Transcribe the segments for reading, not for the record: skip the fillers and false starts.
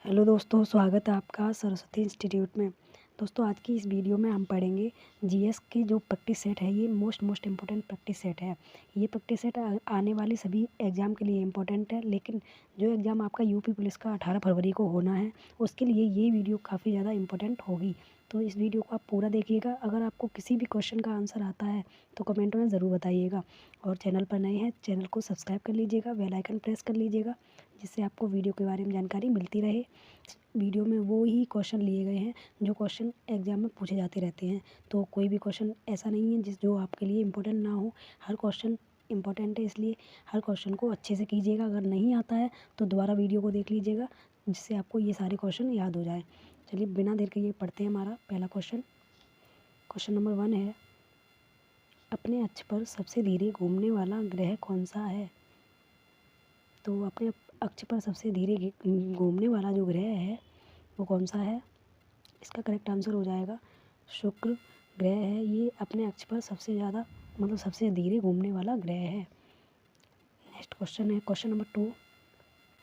Hello दोस्तों, स्वागत है आपका सरस्वती इंस्टीट्यूट में। दोस्तों, आज की इस वीडियो में हम पढ़ेंगे जीएस की जो प्रैक्टिस सेट है। ये मोस्ट इम्पोर्टेंट प्रैक्टिस सेट है। ये प्रैक्टिस सेट आने वाली सभी एग्ज़ाम के लिए इम्पोर्टेंट है, लेकिन जो एग्ज़ाम आपका यूपी पुलिस का 18 फरवरी को होना है, उसके लिए ये वीडियो काफ़ी ज़्यादा इम्पोर्टेंट होगी। तो इस वीडियो को आप पूरा देखिएगा। अगर आपको किसी भी क्वेश्चन का आंसर आता है तो कमेंट में ज़रूर बताइएगा, और चैनल पर नए हैं चैनल को सब्सक्राइब कर लीजिएगा, बेल आइकन प्रेस कर लीजिएगा, जिससे आपको वीडियो के बारे में जानकारी मिलती रहे। वीडियो में वो ही क्वेश्चन लिए गए हैं जो क्वेश्चन एग्ज़ाम में पूछे जाते रहते हैं। तो कोई भी क्वेश्चन ऐसा नहीं है जो आपके लिए इम्पोर्टेंट ना हो। हर क्वेश्चन इम्पोर्टेंट है, इसलिए हर क्वेश्चन को अच्छे से कीजिएगा। अगर नहीं आता है तो दोबारा वीडियो को देख लीजिएगा, जिससे आपको ये सारे क्वेश्चन याद हो जाए। चलिए बिना देर के ये पढ़ते हैं। हमारा पहला क्वेश्चन, क्वेश्चन नंबर 1 है, अपने अक्ष पर सबसे धीरे घूमने वाला ग्रह कौन सा है? तो अपने अक्ष पर सबसे धीरे घूमने वाला जो ग्रह है वो कौन सा है? इसका करेक्ट आंसर हो जाएगा शुक्र ग्रह है। ये अपने अक्ष पर सबसे ज़्यादा सबसे धीरे घूमने वाला ग्रह है। नेक्स्ट क्वेश्चन है, क्वेश्चन नंबर 2,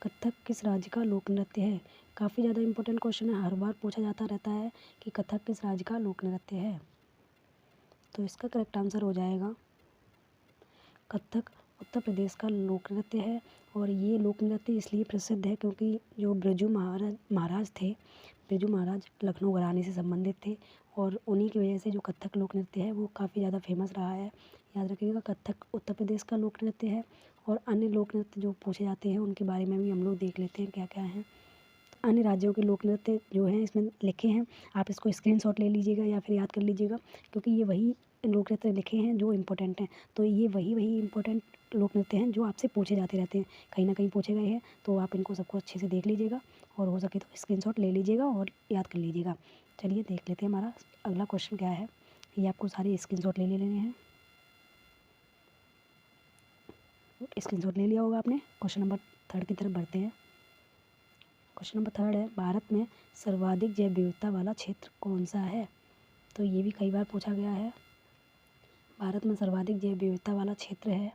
कथक किस राज्य का लोक नृत्य है? काफ़ी ज़्यादा इंपॉर्टेंट क्वेश्चन है, हर बार पूछा जाता रहता है कि कथक किस राज्य का लोक नृत्य है। तो इसका करेक्ट आंसर हो जाएगा कथक उत्तर प्रदेश का लोक नृत्य है। और ये लोक नृत्य इसलिए प्रसिद्ध है क्योंकि जो बिरजू महाराज थे, बिरजू महाराज लखनऊ घराने से संबंधित थे, और उन्हीं की वजह से जो कथक लोक नृत्य है वो काफ़ी ज़्यादा फेमस रहा है। याद रखिएगा, कथक उत्तर प्रदेश का लोक नृत्य है। और अन्य लोक नृत्य जो पूछे जाते हैं उनके बारे में भी हम लोग देख लेते हैं क्या क्या हैं। अन्य राज्यों के लोक नृत्य जो हैं इसमें लिखे हैं, आप इसको स्क्रीनशॉट ले लीजिएगा या फिर याद कर लीजिएगा, क्योंकि ये वही लोक नृत्य लिखे हैं जो इम्पोर्टेंट हैं। तो ये वही इम्पोर्टेंट लोक नृत्य हैं जो आपसे पूछे जाते रहते हैं, कहीं ना कहीं पूछे गए हैं। तो आप इनको सबको अच्छे से देख लीजिएगा, और हो सके तो स्क्रीनशॉट ले लीजिएगा और याद कर लीजिएगा। चलिए देख लेते हैं हमारा अगला क्वेश्चन क्या है। ये आपको सारे स्क्रीनशॉट ले लेने हैं। स्क्रीनशॉट ले लिया होगा आपने। क्वेश्चन नंबर 3 की तरफ बढ़ते हैं। क्वेश्चन नंबर 3 है, भारत में सर्वाधिक जैव विविधता वाला क्षेत्र कौन सा है? तो ये भी कई बार पूछा गया है। भारत में सर्वाधिक जैव विविधता वाला क्षेत्र है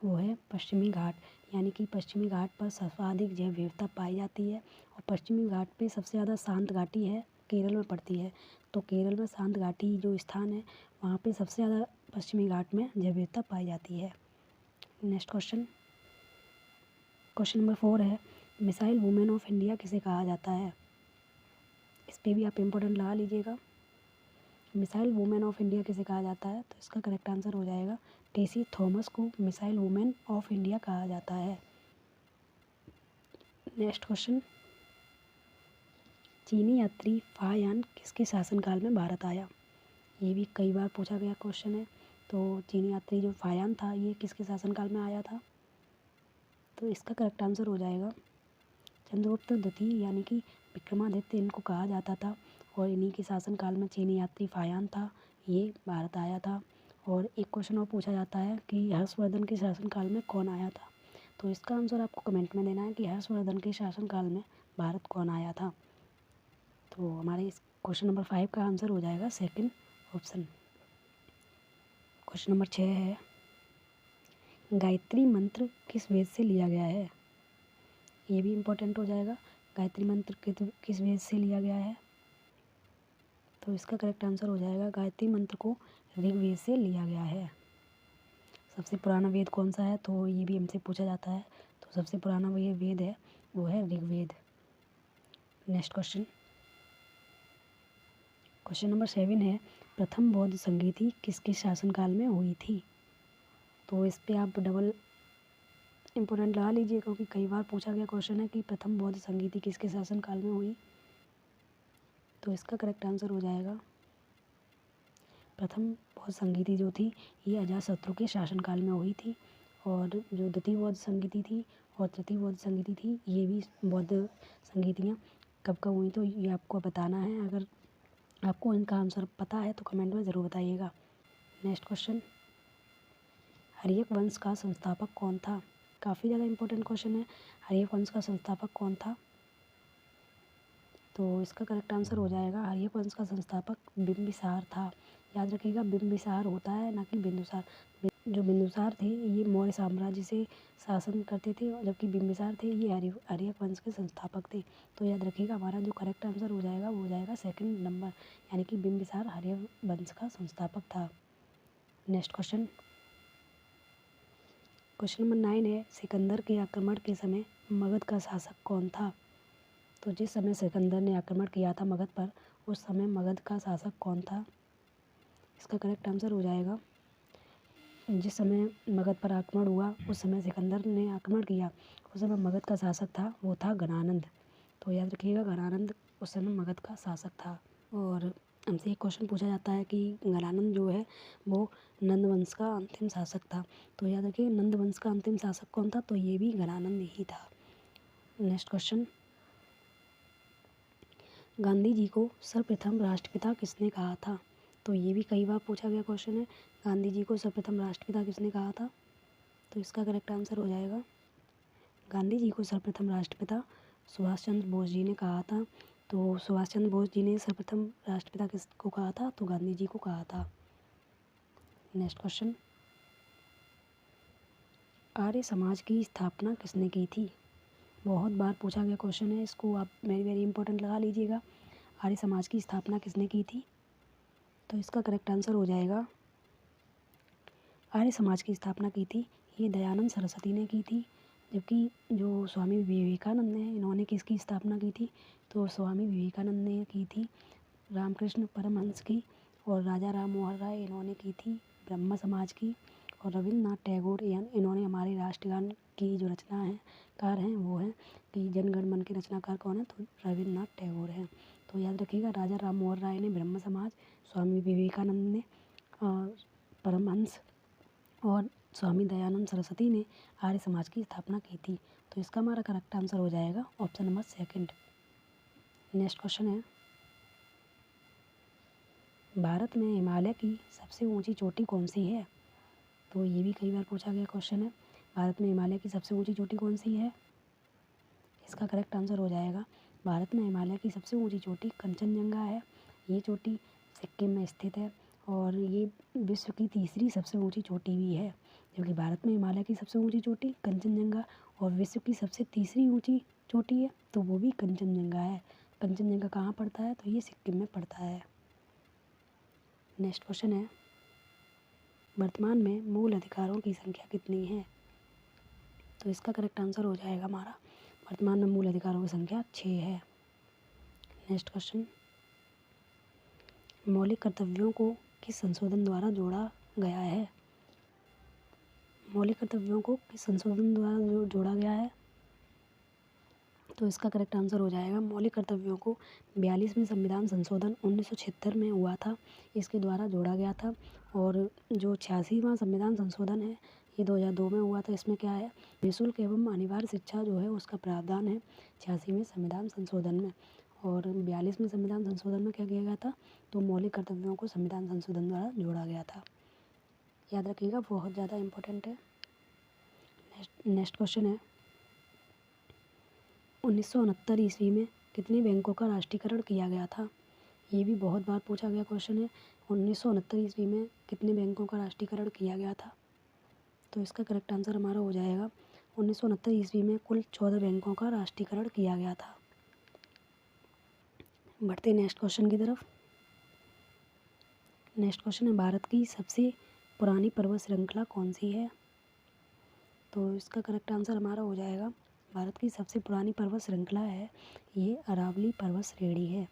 वो है पश्चिमी घाट, यानी कि पश्चिमी घाट पर सर्वाधिक जैव विविधता पाई जाती है। और पश्चिमी घाट पे सबसे ज़्यादा शांत घाटी है, केरल में पड़ती है। तो केरल में शांत घाटी जो स्थान है वहाँ पे सबसे ज़्यादा पश्चिमी घाट में जैव विविधता पाई जाती है। नेक्स्ट क्वेश्चन, क्वेश्चन नंबर 4 है, मिसाइल वुमेन ऑफ इंडिया किसे कहा जाता है? इस पर भी आप इम्पोर्टेंट लगा लीजिएगा। मिसाइल वुमेन ऑफ इंडिया किसे कहा जाता है? तो इसका करेक्ट आंसर हो जाएगा टेसी थॉमस को मिसाइल वुमेन ऑफ इंडिया कहा जाता है। नेक्स्ट क्वेश्चन, चीनी यात्री फायान किसके शासनकाल में भारत आया? ये भी कई बार पूछा गया क्वेश्चन है। तो चीनी यात्री जो फायान था ये किसके शासनकाल में आया था? तो इसका करेक्ट आंसर हो जाएगा चंद्रगुप्त द्वितीय, यानी कि विक्रमादित्य इनको कहा जाता था। और इन्हीं के शासनकाल में चीनी यात्री फायान था, ये भारत आया था। और एक क्वेश्चन और पूछा जाता है कि हर्षवर्धन के शासनकाल में कौन आया था? तो इसका आंसर आपको कमेंट में देना है कि हर्षवर्धन के शासनकाल में भारत कौन आया था। तो हमारे इस क्वेश्चन नंबर 5 का आंसर हो जाएगा सेकंड ऑप्शन। क्वेश्चन नंबर 6 है, गायत्री मंत्र किस वेद से लिया गया है? ये भी इम्पोर्टेंट हो जाएगा। गायत्री मंत्र किस वेद से लिया गया है? तो इसका करेक्ट आंसर हो जाएगा गायत्री मंत्र को ऋग्वेद से लिया गया है। सबसे पुराना वेद कौन सा है? तो ये भी हमसे पूछा जाता है। तो सबसे पुराना ये वेद है वो है Rigveda. Next question, question number 7 है, प्रथम बौद्ध संगीति किसके शासनकाल में हुई थी? तो इस पर आप डबल इम्पोर्टेंट लगा लीजिए, क्योंकि कई बार पूछा गया क्वेश्चन है कि प्रथम बौद्ध संगीति किसके शासनकाल में हुई। तो इसका करेक्ट आंसर हो जाएगा प्रथम बौद्ध संगीति जो थी ये अजातशत्रु के शासनकाल में हुई थी। और जो द्वितीय बौद्ध संगीति थी और तृतीय बौद्ध संगीति थी, ये भी बौद्ध संगीतियाँ कब कब हुई, तो ये आपको बताना है। अगर आपको इनका आंसर पता है तो कमेंट में ज़रूर बताइएगा। नेक्स्ट क्वेश्चन, हर्यक वंश का संस्थापक कौन था? काफ़ी ज़्यादा इंपॉर्टेंट क्वेश्चन है। हर्यक वंश का संस्थापक कौन था? तो इसका करेक्ट आंसर हो जाएगा हर्यक वंश का संस्थापक बिंबिसार था। याद रखिएगा, बिंबिसार होता है ना कि बिंदुसार। जो बिंदुसार थे ये मौर्य साम्राज्य से शासन करते थे, जबकि बिंबिसार थे ये आर्यक वंश के संस्थापक थे। तो याद रखिएगा हमारा जो करेक्ट आंसर हो जाएगा वो हो जाएगा सेकंड नंबर, यानी कि बिंबिसार आर्य वंश का संस्थापक था। नेक्स्ट क्वेश्चन, क्वेश्चन नंबर 9 है, सिकंदर के आक्रमण के समय मगध का शासक कौन था? तो जिस समय सिकंदर ने आक्रमण किया था मगध पर, उस समय मगध का शासक कौन था? इसका करेक्ट आंसर हो जाएगा, जिस समय मगध पर आक्रमण हुआ उस समय सिकंदर ने आक्रमण किया, उस समय मगध का शासक था वो था गणानंद। तो याद रखिएगा गणानंद उस समय मगध का शासक था। और हमसे एक क्वेश्चन पूछा जाता है कि गणानंद जो है वो नंद वंश का अंतिम शासक था। तो याद रखिए नंद वंश का अंतिम शासक कौन था? तो ये भी गणानंद ही था। नेक्स्ट क्वेश्चन, गांधी जी को सर्वप्रथम राष्ट्रपिता किसने कहा था? तो ये भी कई बार पूछा गया क्वेश्चन है, गांधी जी को सर्वप्रथम राष्ट्रपिता किसने कहा था? तो इसका करेक्ट आंसर हो जाएगा, गांधी जी को सर्वप्रथम राष्ट्रपिता सुभाष चंद्र बोस जी ने कहा था। तो सुभाष चंद्र बोस जी ने सर्वप्रथम राष्ट्रपिता किसको कहा था? तो गांधी जी को कहा था। नेक्स्ट क्वेश्चन, आर्य समाज की स्थापना किसने की थी? बहुत बार पूछा गया क्वेश्चन है, इसको आप वेरी वेरी इंपॉर्टेंट लगा लीजिएगा। आर्य समाज की स्थापना किसने की थी? तो इसका करेक्ट आंसर हो जाएगा, आर्य समाज की स्थापना की थी ये दयानंद सरस्वती ने की थी। जबकि जो स्वामी विवेकानंद ने इन्होंने किसकी स्थापना की थी? तो स्वामी विवेकानंद ने की थी रामकृष्ण परमहंस की। और राजा राम मोहन राय इन्होंने की थी ब्रह्म समाज की। और रविन्द्रनाथ टैगोर इन्होंने हमारे राष्ट्रगान की जो रचनाकार हैं वो हैं कि जनगण मन के रचनाकार कौन है? तो रविन्द्रनाथ टैगोर हैं। तो याद रखिएगा राजा राम मोहन राय ने ब्रह्म समाज, स्वामी विवेकानंद ने परमहंस और स्वामी दयानंद सरस्वती ने आर्य समाज की स्थापना की थी। तो इसका हमारा करेक्ट आंसर हो जाएगा option number second. Next question है, भारत में हिमालय की सबसे ऊंची चोटी कौन सी है? तो ये भी कई बार पूछा गया क्वेश्चन है, भारत में हिमालय की सबसे ऊंची चोटी कौन सी है? इसका करेक्ट आंसर हो जाएगा, भारत में हिमालय की सबसे ऊंची चोटी कंचनजंगा है। ये चोटी सिक्किम में स्थित है और ये विश्व की तीसरी सबसे ऊंची चोटी भी है। जबकि भारत में हिमालय की सबसे ऊंची चोटी कंचनजंगा और विश्व की सबसे तीसरी ऊंची चोटी है तो वो भी कंचनजंगा है। कंचनजंगा कहाँ पड़ता है? तो ये सिक्किम में पड़ता है। नेक्स्ट क्वेश्चन है, वर्तमान में मूल अधिकारों की संख्या कितनी है? तो इसका करेक्ट आंसर हो जाएगा हमारा, वर्तमान में मूल अधिकारों की संख्या 6 है। नेक्स्ट क्वेश्चन, मौलिक कर्तव्यों को किस संशोधन द्वारा जोड़ा गया है? मौलिक कर्तव्यों को किस संशोधन द्वारा जोड़ा गया है? तो इसका करेक्ट आंसर हो जाएगा, मौलिक कर्तव्यों को 42वें संविधान संशोधन 1976 में हुआ था, इसके द्वारा जोड़ा गया था। और जो 86वां संविधान संशोधन है ये 2002 में हुआ था। इसमें क्या है, निःशुल्क एवं अनिवार्य शिक्षा जो है उसका प्रावधान है 86वें संविधान संशोधन में। और 42वें संविधान संशोधन में क्या किया गया था? तो मौलिक कर्तव्यों को संविधान संशोधन द्वारा जोड़ा गया था। याद रखिएगा, बहुत ज़्यादा इम्पोर्टेंट है। नेक्स्ट क्वेश्चन है, 1969 ईस्वी में कितने बैंकों का राष्ट्रीयकरण किया गया था? ये भी बहुत बार पूछा गया क्वेश्चन है, 1969 ईस्वी में कितने बैंकों का राष्ट्रीयकरण किया गया था? तो इसका करेक्ट आंसर हमारा हो जाएगा, 1969 ईस्वी में कुल 14 बैंकों का राष्ट्रीयकरण किया गया था। बढ़ते नेक्स्ट क्वेश्चन की तरफ। नेक्स्ट क्वेश्चन है, भारत की सबसे पुरानी पर्वत श्रृंखला कौन सी है? तो इसका करेक्ट आंसर हमारा हो जाएगा, भारत की सबसे पुरानी पर्वत श्रृंखला है ये अरावली पर्वत श्रेणी है।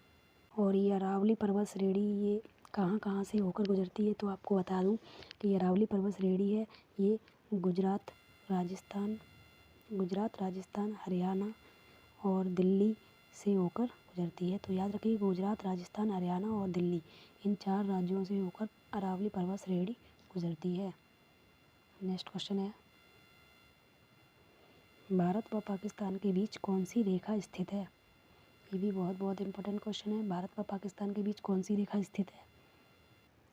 और ये अरावली पर्वत श्रेणी ये कहाँ कहाँ से होकर गुजरती है? तो आपको बता दूं कि अरावली पर्वत श्रेणी है ये गुजरात, राजस्थान, हरियाणा और दिल्ली से होकर गुजरती है। तो याद रखिए, गुजरात, राजस्थान, हरियाणा और दिल्ली इन 4 राज्यों से होकर अरावली पर्वत श्रेणी गुजरती है। नेक्स्ट क्वेश्चन है, भारत व पाकिस्तान के बीच कौन सी रेखा स्थित है? ये भी बहुत इंपॉर्टेंट क्वेश्चन है, भारत व पाकिस्तान के बीच कौन सी रेखा स्थित है?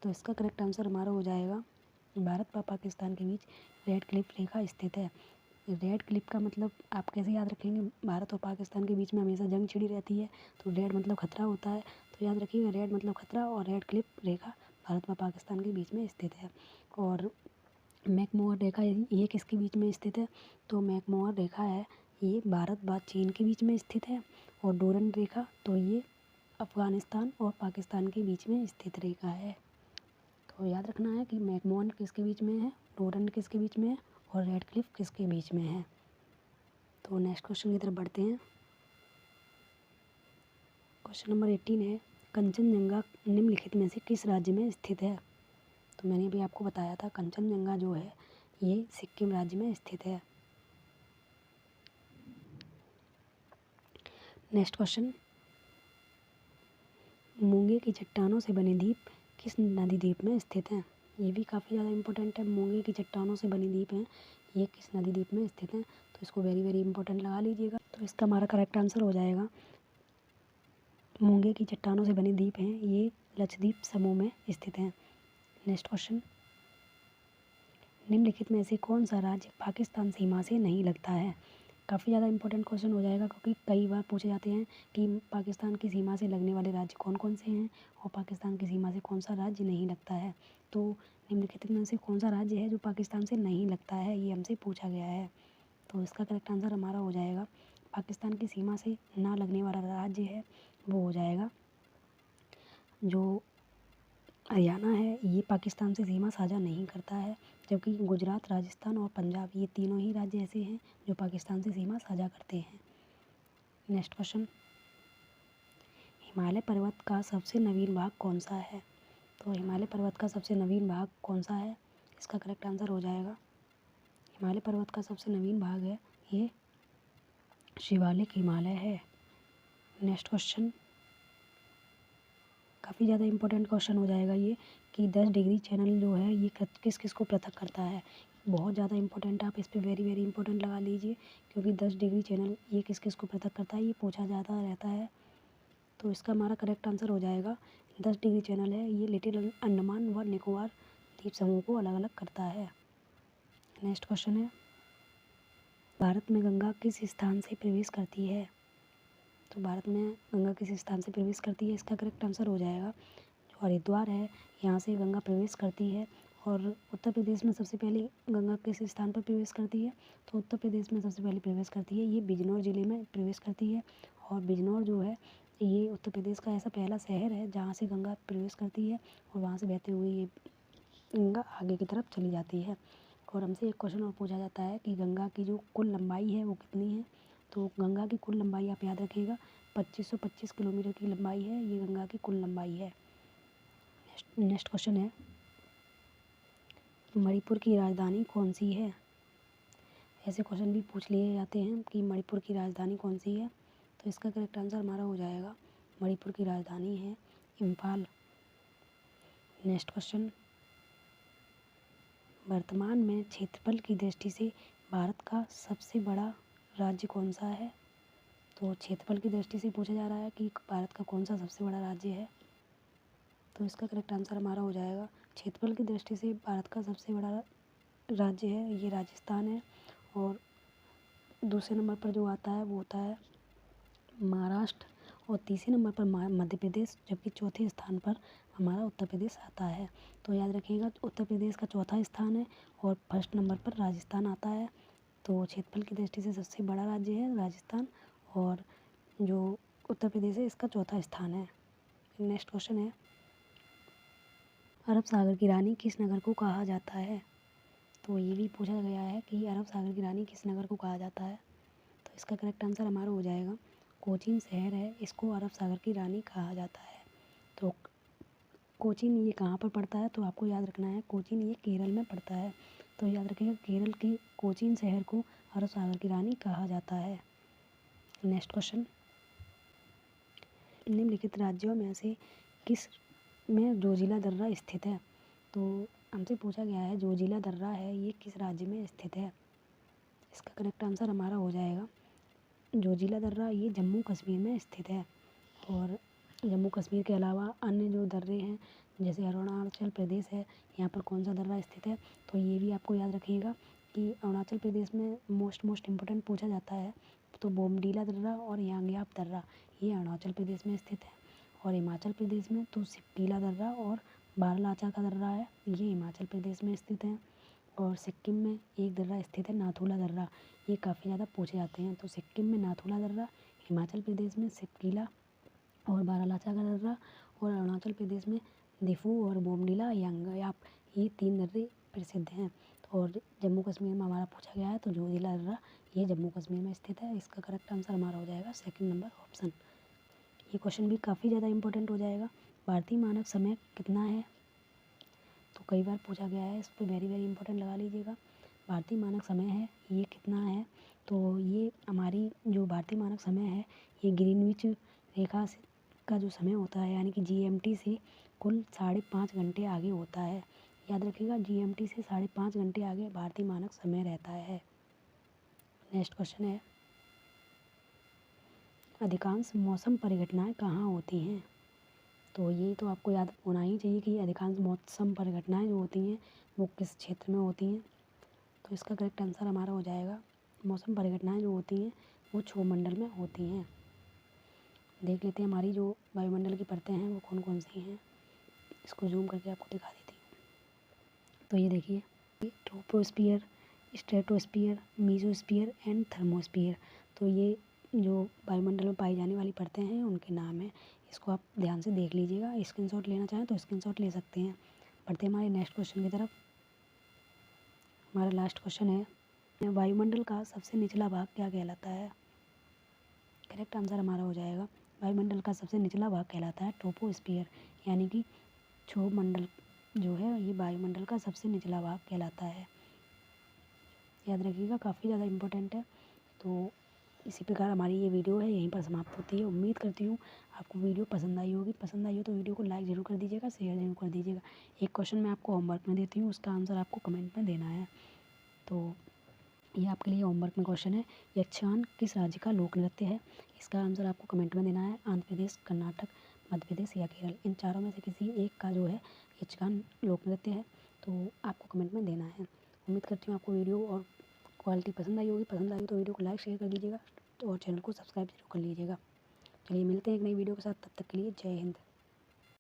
तो इसका करेक्ट आंसर हमारा हो जाएगा, भारत व पाकिस्तान के बीच रेड क्लिफ रेखा स्थित है। रेड क्लिफ का मतलब आप कैसे याद रखेंगे, भारत और पाकिस्तान के बीच में हमेशा जंग छिड़ी रहती है तो रेड मतलब खतरा होता है। तो याद रखिएगा, रेड मतलब खतरा और रेड क्लिफ रेखा भारत व पाकिस्तान के बीच में स्थित है। और मैकमोहन रेखा ये किसके बीच में स्थित है? तो मैकमोहन रेखा है ये भारत व चीन के बीच में स्थित है। और डोरन रेखा तो ये अफ़गानिस्तान और पाकिस्तान के बीच में स्थित रेखा है। तो याद रखना है कि मैकमोहन किसके बीच में है, डोरन किसके बीच में है और रेडक्लिफ किसके बीच में है। तो नेक्स्ट क्वेश्चन की तरफ बढ़ते हैं। क्वेश्चन नंबर 18 है, कंचनजंगा निम्नलिखित में से किस राज्य में स्थित है? तो मैंने भी आपको बताया था कंचनजंगा जो है ये सिक्किम राज्य में स्थित है। नेक्स्ट क्वेश्चन, मूंगे की चट्टानों से बने द्वीप किस नदी द्वीप में स्थित हैं? ये भी काफ़ी ज़्यादा इंपॉर्टेंट है। मूंगे की चट्टानों से बने द्वीप हैं ये किस नदी द्वीप में स्थित हैं? तो इसको वेरी वेरी इंपॉर्टेंट लगा लीजिएगा। तो इसका हमारा करेक्ट आंसर हो जाएगा, मूंगे की चट्टानों से बने द्वीप हैं ये लक्षद्वीप समूह में स्थित हैं। नेक्स्ट क्वेश्चन, निम्नलिखित में से कौन सा राज्य पाकिस्तान सीमा से नहीं लगता है? काफ़ी ज़्यादा इंपॉर्टेंट क्वेश्चन हो जाएगा क्योंकि कई बार पूछे जाते हैं कि पाकिस्तान की सीमा से लगने वाले राज्य कौन कौन से हैं और पाकिस्तान की सीमा से कौन सा राज्य नहीं लगता है। तो निम्नलिखित में से कौन सा राज्य है जो पाकिस्तान से नहीं लगता है, ये हमसे पूछा गया है। तो इसका करेक्ट आंसर हमारा हो जाएगा, पाकिस्तान की सीमा से ना लगने वाला राज्य है वो हो जाएगा जो हरियाणा है। ये पाकिस्तान से सीमा साझा नहीं करता है, जबकि गुजरात, राजस्थान और पंजाब ये तीनों ही राज्य ऐसे हैं जो पाकिस्तान से सीमा साझा करते हैं। नेक्स्ट क्वेश्चन, हिमालय पर्वत का सबसे नवीन भाग कौन सा है? तो हिमालय पर्वत का सबसे नवीन भाग कौन सा है? इसका करेक्ट आंसर हो जाएगा, हिमालय पर्वत का सबसे नवीन भाग है ये शिवालिक हिमालय है। नेक्स्ट क्वेश्चन, काफ़ी ज़्यादा इंपॉर्टेंट क्वेश्चन हो जाएगा ये कि 10 डिग्री चैनल जो है ये किस किस को पृथक करता है। बहुत ज़्यादा इंपॉर्टेंट है, आप इस पर वेरी वेरी इंपॉर्टेंट लगा लीजिए क्योंकि 10 डिग्री चैनल ये किस किस को पृथक करता है ये पूछा जाता रहता है। तो इसका हमारा करेक्ट आंसर हो जाएगा, 10 डिग्री चैनल है ये लिटिल अंडमान व निकोबार द्वीप समूह को अलग अलग करता है। नेक्स्ट क्वेश्चन है, भारत में गंगा किस स्थान से प्रवेश करती है? तो भारत में गंगा किस स्थान से प्रवेश करती है? इसका करेक्ट आंसर हो जाएगा जो हरिद्वार है यहाँ से गंगा प्रवेश करती है। और उत्तर प्रदेश में सबसे पहले गंगा किस स्थान पर प्रवेश करती है? तो उत्तर प्रदेश में सबसे पहले प्रवेश करती है ये बिजनौर ज़िले में प्रवेश करती है। और बिजनौर जो है ये उत्तर प्रदेश का ऐसा पहला शहर है जहाँ से गंगा प्रवेश करती है और वहाँ से बहते हुए ये गंगा आगे की तरफ चली जाती है। और हमसे एक क्वेश्चन और पूछा जाता है कि गंगा की जो कुल लंबाई है वो कितनी है? तो गंगा की कुल लंबाई आप याद रखिएगा 2525 किलोमीटर की लंबाई है, ये गंगा की कुल लंबाई है। नेक्स्ट क्वेश्चन है, मणिपुर की राजधानी कौन सी है? ऐसे क्वेश्चन भी पूछ लिए जाते हैं कि मणिपुर की राजधानी कौन सी है। तो इसका करेक्ट आंसर हमारा हो जाएगा, मणिपुर की राजधानी है इम्फाल। नेक्स्ट क्वेश्चन, वर्तमान में क्षेत्रफल की दृष्टि से भारत का सबसे बड़ा राज्य कौन सा है? तो क्षेत्रफल की दृष्टि से पूछा जा रहा है कि भारत का कौन सा सबसे बड़ा राज्य है। तो इसका करेक्ट आंसर हमारा हो जाएगा, क्षेत्रफल की दृष्टि से भारत का सबसे बड़ा राज्य है ये राजस्थान है। और दूसरे नंबर पर जो आता है वो होता है महाराष्ट्र और तीसरे नंबर पर मध्य प्रदेश, जबकि चौथे स्थान पर हमारा उत्तर प्रदेश आता है। तो याद रखिएगा उत्तर प्रदेश का चौथा स्थान है और फर्स्ट नंबर पर राजस्थान आता है। तो क्षेत्रफल की दृष्टि से सबसे बड़ा राज्य है राजस्थान और जो उत्तर प्रदेश है इसका चौथा स्थान है। नेक्स्ट क्वेश्चन है, अरब सागर की रानी किस नगर को कहा जाता है? तो ये भी पूछा गया है कि अरब सागर की रानी किस नगर को कहा जाता है। तो इसका करेक्ट आंसर हमारा हो जाएगा, कोचीन शहर है इसको अरब सागर की रानी कहा जाता है। तो कोचीन ये कहाँ पर पड़ता है? तो आपको याद रखना है कोचीन ये केरल में पड़ता है। तो याद रखिएगा केरल की कोचीन शहर को अरब सागर की रानी कहा जाता है। नेक्स्ट क्वेश्चन, निम्नलिखित राज्यों में से किस में जोजिला दर्रा स्थित है? तो हमसे पूछा गया है जोजिला दर्रा है ये किस राज्य में स्थित है? इसका करेक्ट आंसर हमारा हो जाएगा, जोजिला दर्रा ये जम्मू कश्मीर में स्थित है। और जम्मू कश्मीर के अलावा अन्य जो दर्रे हैं जैसे अरुणाचल प्रदेश है यहाँ पर कौन सा दर्रा स्थित है? तो ये भी आपको याद रखिएगा कि अरुणाचल प्रदेश में मोस्ट इम्पोर्टेंट पूछा जाता है तो बोमडीला दर्रा और यांग्याप दर्रा ये अरुणाचल प्रदेश में स्थित है। और हिमाचल प्रदेश में तो सिप्पीला दर्रा और बारलाचा का दर्रा है ये हिमाचल प्रदेश में स्थित है। और सिक्किम में एक दर्रा स्थित है नाथुला दर्रा, ये काफ़ी ज़्यादा पूछे जाते हैं। तो सिक्किम में नाथुला दर्रा, हिमाचल प्रदेश में सिपकीला और बारालाचा का दर्रा, और अरुणाचल प्रदेश में दिफू और बोमडीला यांगयाप, ये 3 दर्रे प्रसिद्ध हैं। और जम्मू कश्मीर में हमारा पूछा गया है तो जोजिला दर्रा, ये जम्मू कश्मीर में स्थित है। इसका करेक्ट आंसर हमारा हो जाएगा सेकंड नंबर ऑप्शन। ये क्वेश्चन भी काफ़ी ज़्यादा इंपॉर्टेंट हो जाएगा। भारतीय मानक समय कितना है, तो कई बार पूछा गया है, इस पर वेरी वेरी इंपॉर्टेंट लगा लीजिएगा। भारतीय मानक समय है ये कितना है, तो ये हमारी जो भारतीय मानक समय है ये ग्रीनविच रेखा का जो समय होता है यानी कि GMT से कुल 5.5 घंटे आगे होता है। याद रखिएगा, GMT से 5.5 घंटे आगे भारतीय मानक समय रहता है। नेक्स्ट क्वेश्चन है, अधिकांश मौसम परिघटनाएं कहाँ होती हैं, तो ये तो आपको याद होना ही चाहिए कि अधिकांश मौसम परिघटनाएं जो होती हैं वो किस क्षेत्र में होती हैं। तो इसका करेक्ट आंसर हमारा हो जाएगा, मौसम परिघटनाएं जो होती हैं वो क्षोभमंडल में होती हैं। देख लेते हैं हमारी जो वायुमंडल की परतें हैं वो कौन कौन सी हैं, इसको जूम करके आपको दिखा देती हूँ। तो ये देखिए, ट्रोपोस्फियर, स्ट्रेटोस्फियर, मीसोस्फियर एंड थर्मोस्फियर, तो ये जो वायुमंडल में पाई जाने वाली परतें हैं उनके नाम हैं। इसको आप ध्यान से देख लीजिएगा, स्क्रीनशॉट लेना चाहें तो स्क्रीनशॉट ले सकते हैं। बढ़ते हैं हमारे नेक्स्ट क्वेश्चन की तरफ। हमारा लास्ट क्वेश्चन है, वायुमंडल का सबसे निचला भाग क्या कहलाता है। करेक्ट आंसर हमारा हो जाएगा, वायुमंडल का सबसे निचला भाग कहलाता है ट्रोपोस्फियर, यानी कि क्षोभमंडल जो है ये वायुमंडल का सबसे निचला भाग कहलाता है। याद रखिएगा, काफ़ी ज़्यादा इम्पोर्टेंट है। तो इसी प्रकार हमारी ये वीडियो है यहीं पर समाप्त होती है। उम्मीद करती हूँ आपको वीडियो पसंद आई होगी। पसंद आई हो तो वीडियो को लाइक ज़रूर कर दीजिएगा, शेयर ज़रूर कर दीजिएगा। एक क्वेश्चन मैं आपको होमवर्क में देती हूँ, उसका आंसर आपको कमेंट में देना है। तो ये आपके लिए होमवर्क में क्वेश्चन है, यक्षगान किस राज्य का लोक नृत्य है। इसका आंसर आपको कमेंट में देना है। आंध्र प्रदेश, कर्नाटक, मध्य प्रदेश या केरल, इन चारों में से किसी एक का जो है यक्षगान लोक नृत्य है, तो आपको कमेंट में देना है। उम्मीद करती हूँ आपको वीडियो और क्वालिटी पसंद आई होगी। पसंद आई तो वीडियो को लाइक शेयर कर दीजिएगा और चैनल को सब्सक्राइब जरूर कर लीजिएगा। चलिए मिलते हैं एक नई वीडियो के साथ, तब तक के लिए जय हिंद।